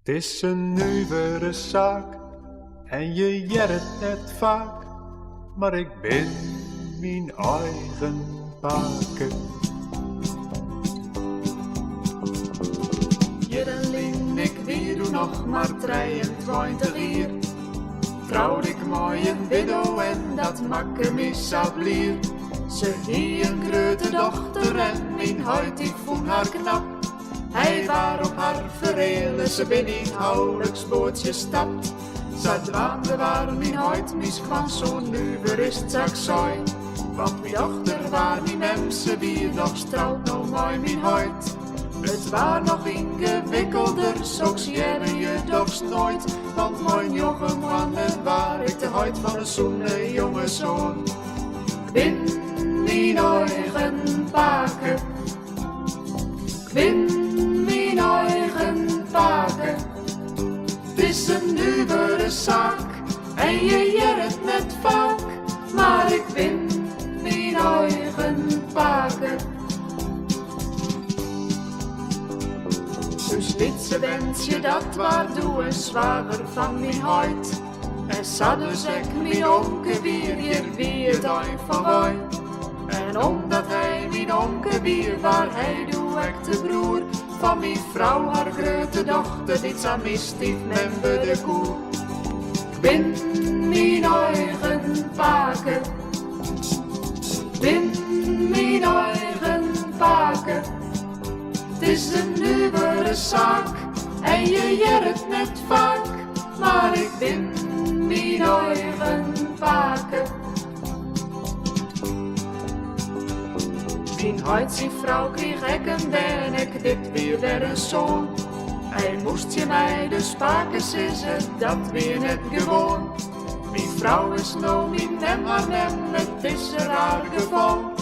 Het is een nuwere zaak en je jerrt net vaak, maar ik ben mijn eigen baken. Jerelin, ik weer doe nog maar 23 jaar. Trouwde ik mooi een widow en dat makke me sablier. Ze hie een grote dochter en mijn huid ik vond haar knap. Hij waar op haar verrelen, ze bin in houwelijks bootje stapt. Ze dwaande waar mijn huid miskwam zo nu berust zak zooi. Want mijn dochter waar mijn mem, ze wie nog strouwt nou mooi mijn huid. Het waar nog ingewikkelder, zoks jere je dochs nooit. Want mijn jongen man en waar ik de huid van een zoene jonge zoon. Ik ben mijn eigen baken. Ik ben mijn eigen baken. Het is een nuwere zaak en je jerrt net vaak. Maar ik ben mijn eigen baken. Dus dit wens je dat waar doe een zwager van mijn huid. En zat dus ik mijn onke weer wie het eind van wij. En omdat hij mijn onke weer waar hij doe ik de broer van mijn vrouw haar grote dochter dit aan misstief men de koe. Ik ben mijn eigen baken. Ik ben mijn eigen baken. Het is een nuwere zaak en je jerrt net vaak, maar ik ben mijn eigen baken. Mijn huidsvrouw kreeg ik hem en ik dit weer een zoon. Hij moest je mij dus spaken zissen, dat weer net gewoon. Mijn vrouw is nou mijn nem aan hem, het is een raar geval.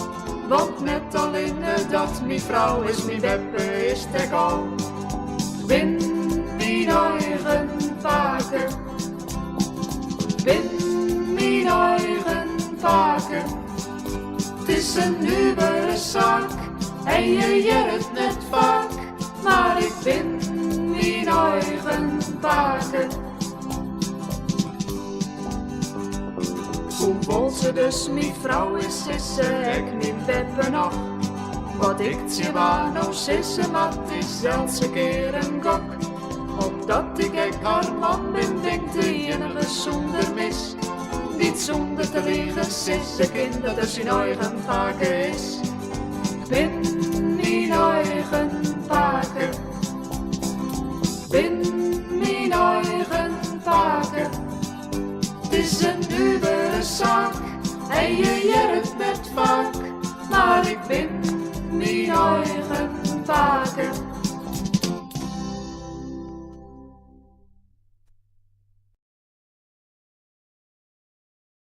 Want net al in dat mijn vrouw is, mijn beppe is tek al. Ik ben mijn eigen baken. Ik ben mijn eigen baken. Het is een nuwere zaak en je jerrt net vaak. Maar ik ben mijn eigen baken. Hoe vol ze dus mijn vrouw is ze ik mijn beppe nog. Wat ik zie waar nou sisse, maar het is zelfs een keer een gok. Omdat ik haar man ben, denkt de enige zonder mis. Niet zonder te liegen, sisse kind dat er zijn eigen baken is. Ik ben mijn eigen baken. Ik ben mijn eigen baken. Het is een nuwere zaak en je jerrt net vaak, maar ik ben